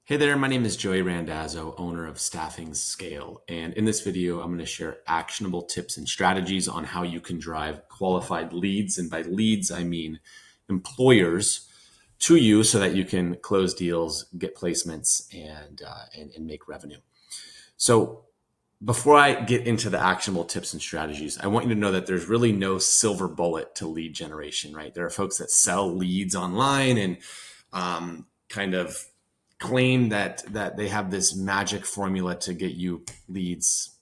Hey there, my name is Joey Randazzo, owner of StaffingScale. And in this video, I'm going to share actionable tips and strategies on how you can drive qualified leads. And by leads, I mean employers to you so that you can close deals, get placements, and make revenue. So before I get into the actionable tips and strategies, I want you to know that there's really no silver bullet to lead generation, right? There are folks that sell leads online and kind of claim that they have this magic formula to get you leads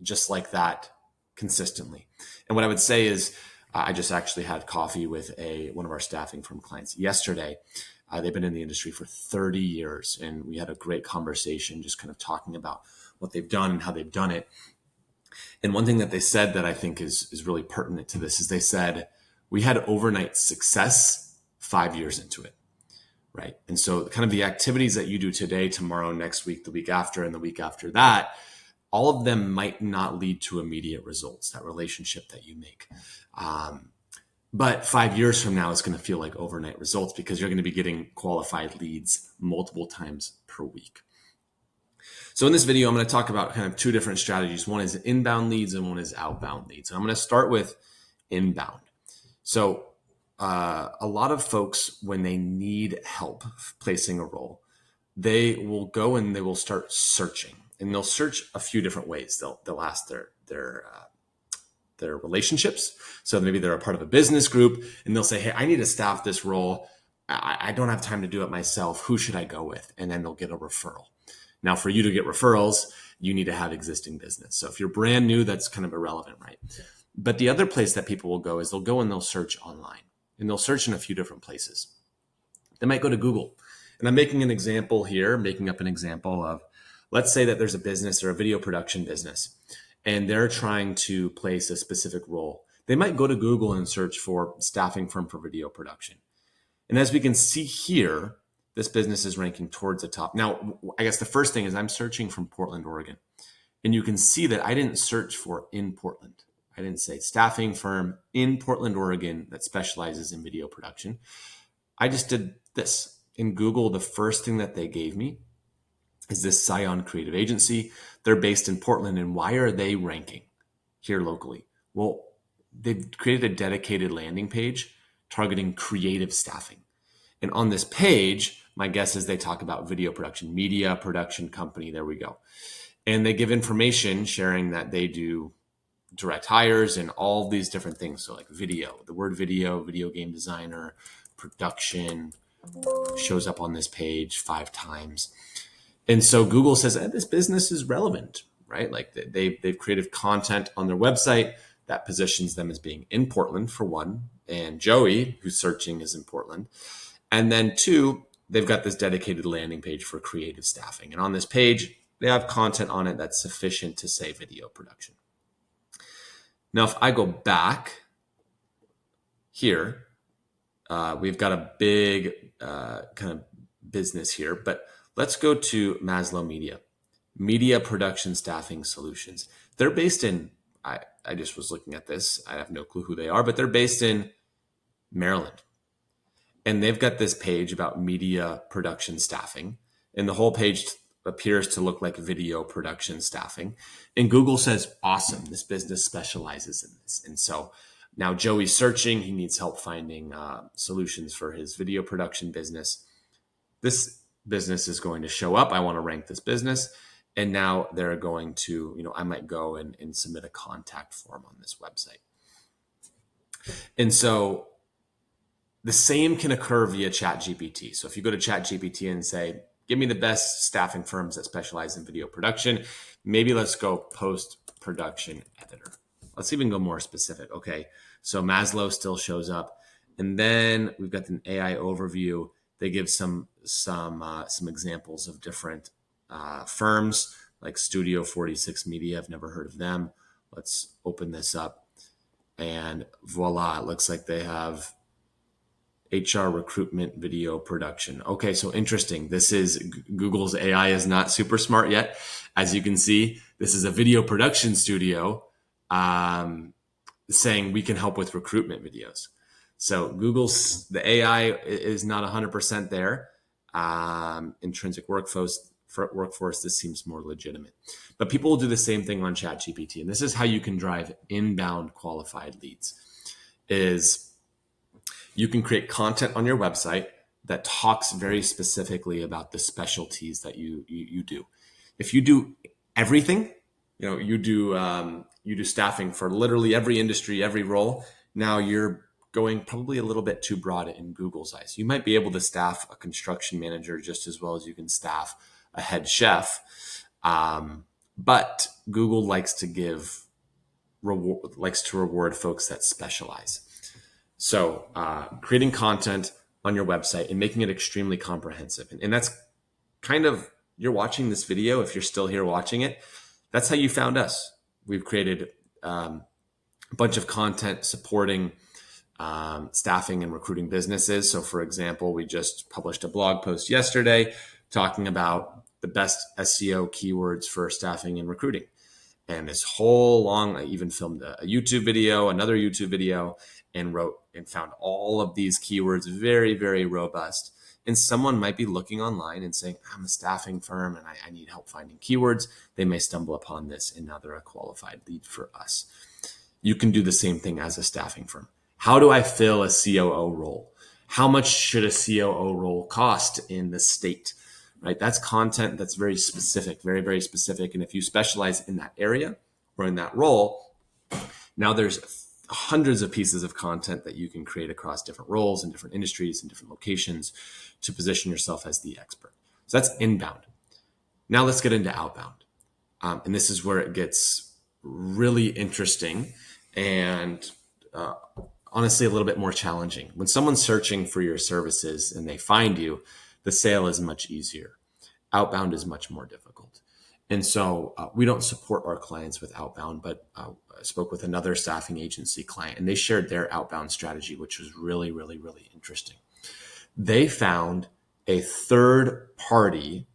just like that consistently. And what I would say is, I just actually had coffee with one of our staffing firm clients yesterday. They've been in the industry for 30 years, and we had a great conversation just kind of talking about what they've done and how they've done it. And one thing that they said that I think is really pertinent to this is they said, we had overnight success 5 years into it. Right. And so kind of the activities that you do today, tomorrow, next week, the week after, and the week after that, all of them might not lead to immediate results, that relationship that you make. But 5 years from now, it's going to feel like overnight results because you're going to be getting qualified leads multiple times per week. So in this video, I'm going to talk about kind of two different strategies. One is inbound leads and one is outbound leads. And I'm going to start with inbound. So a lot of folks, when they need help placing a role, they will go and they will start searching, and they'll search a few different ways. They'll ask their relationships. So maybe they're a part of a business group, and they'll say, "Hey, I need to staff this role. I don't have time to do it myself. Who should I go with?" And then they'll get a referral. Now, for you to get referrals, you need to have existing business. So if you're brand new, that's kind of irrelevant, right? But the other place that people will go is they'll go and they'll search online. And they'll search in a few different places. They might go to Google. And I'm making an example here, making up an example of, let's say that there's a business or a video production business, and they're trying to place a specific role. They might go to Google and search for staffing firm for video production. And as we can see here, this business is ranking towards the top. Now, I guess the first thing is I'm searching from Portland, Oregon. And you can see that I didn't search for in Portland. I didn't say staffing firm in Portland, Oregon that specializes in video production. I just did this. In Google, the first thing that they gave me is this Scion Creative Agency. They're based in Portland. And why are they ranking here locally? Well, they've created a dedicated landing page targeting creative staffing. And on this page, my guess is they talk about video production, media production company. There we go. And they give information sharing that they do direct hires and all these different things. So like video, the word video, video game designer, production shows up on this page 5 times. And so Google says, this business is relevant, right? Like they've created content on their website that positions them as being in Portland for one. And Joey, who's searching, is in Portland. And then 2, they've got this dedicated landing page for creative staffing. And on this page, they have content on it that's sufficient to say video production. Now, if I go back here, we've got a big kind of business here, but let's go to Maslow Media Production Staffing Solutions. They're based in, I just was looking at this. I have no clue who they are, but they're based in Maryland. And they've got this page about media production staffing. And the whole page appears to look like video production staffing. And Google says, awesome, this business specializes in this. And so now Joey's searching. He needs help finding solutions for his video production business. This business is going to show up. I want to rank this business. And now they're going to, I might go and submit a contact form on this website. And so the same can occur via ChatGPT. So if you go to ChatGPT and say, give me the best staffing firms that specialize in video production, maybe let's go post-production editor. Let's even go more specific. Okay, so Maslow still shows up. And then we've got an AI overview. They give some examples of different firms like Studio 46 Media. I've never heard of them. Let's open this up. And voila, it looks like they have HR recruitment video production. Okay, so interesting. This is Google's AI is not super smart yet. As you can see, this is a video production studio saying we can help with recruitment videos. So the AI is not 100% there. intrinsic workforce, this seems more legitimate. But people will do the same thing on ChatGPT. And this is how you can drive inbound qualified leads is you can create content on your website that talks very specifically about the specialties that you do. If you do everything, you do staffing for literally every industry, every role. Now you're going probably a little bit too broad in Google's eyes. You might be able to staff a construction manager just as well as you can staff a head chef. But Google likes to reward folks that specialize. So creating content on your website and making it extremely comprehensive. And that's kind of, you're watching this video, if you're still here watching it, that's how you found us. We've created a bunch of content supporting staffing and recruiting businesses. So for example, we just published a blog post yesterday talking about the best SEO keywords for staffing and recruiting. And this whole long, I even filmed a YouTube video, another YouTube video, and found all of these keywords very, very robust. And someone might be looking online and saying, I'm a staffing firm and I need help finding keywords. They may stumble upon this and now they're a qualified lead for us. You can do the same thing as a staffing firm. How do I fill a COO role? How much should a COO role cost in the state? Right? That's content that's very specific, very, very specific. And if you specialize in that area or in that role, now there's hundreds of pieces of content that you can create across different roles and different industries and different locations to position yourself as the expert. So that's inbound. Now let's get into outbound. And this is where it gets really interesting and honestly a little bit more challenging. When someone's searching for your services and they find you, the sale is much easier. Outbound is much more difficult. And so we don't support our clients with outbound, but I spoke with another staffing agency client and they shared their outbound strategy, which was really, really, really interesting. They found a third party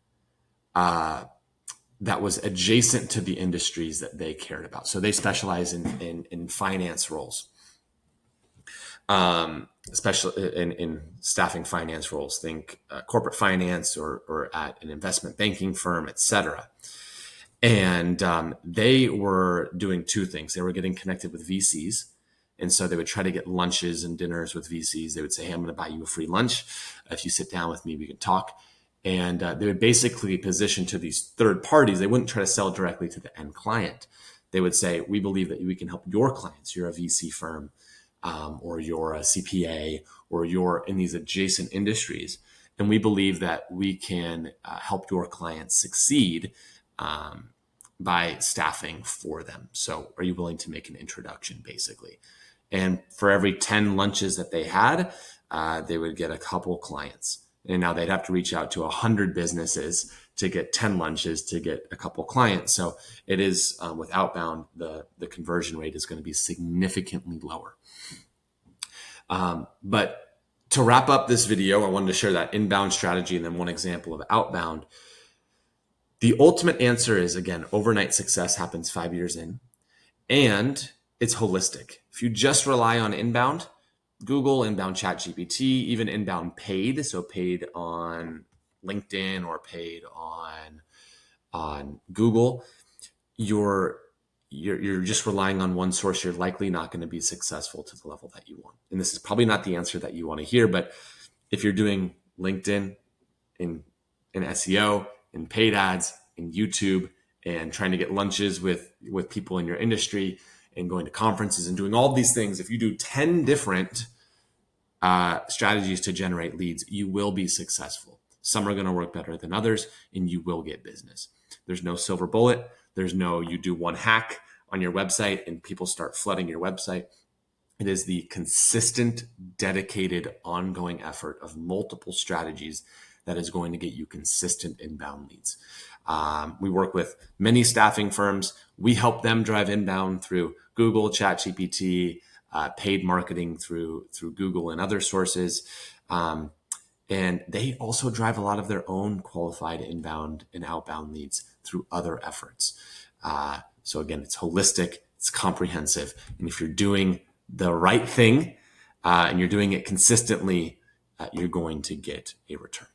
that was adjacent to the industries that they cared about. So they specialize in finance roles. Especially in staffing finance roles, think corporate finance or at an investment banking firm, et cetera. And they were doing two things. They were getting connected with VCs. And so they would try to get lunches and dinners with VCs. They would say, hey, I'm going to buy you a free lunch. If you sit down with me, we can talk. And they would basically position to these third parties. They wouldn't try to sell directly to the end client. They would say, we believe that we can help your clients. You're a VC firm. Or you're a CPA, or you're in these adjacent industries. And we believe that we can help your clients succeed by staffing for them. So are you willing to make an introduction, basically? And for every 10 lunches that they had, they would get a couple clients. And now they'd have to reach out to 100 businesses to get 10 lunches to get a couple clients. So it is with outbound, the conversion rate is going to be significantly lower. But to wrap up this video, I wanted to share that inbound strategy and then one example of outbound. The ultimate answer is, again, overnight success happens 5 years in, and it's holistic. If you just rely on inbound, Google, inbound ChatGPT, even inbound paid, so paid on LinkedIn or paid on Google, you're just relying on one source. You're likely not going to be successful to the level that you want. And this is probably not the answer that you want to hear, but if you're doing LinkedIn in SEO, in paid ads, in YouTube, and trying to get lunches with people in your industry and going to conferences and doing all these things, if you do 10 different strategies to generate leads, you will be successful. Some are going to work better than others, and you will get business. There's no silver bullet. There's no, you do one hack on your website and people start flooding your website. It is the consistent, dedicated, ongoing effort of multiple strategies that is going to get you consistent inbound leads. We work with many staffing firms. We help them drive inbound through Google, ChatGPT, paid marketing through Google and other sources. And they also drive a lot of their own qualified inbound and outbound leads through other efforts. So again, it's holistic, it's comprehensive. And if you're doing the right thing and you're doing it consistently, you're going to get a return.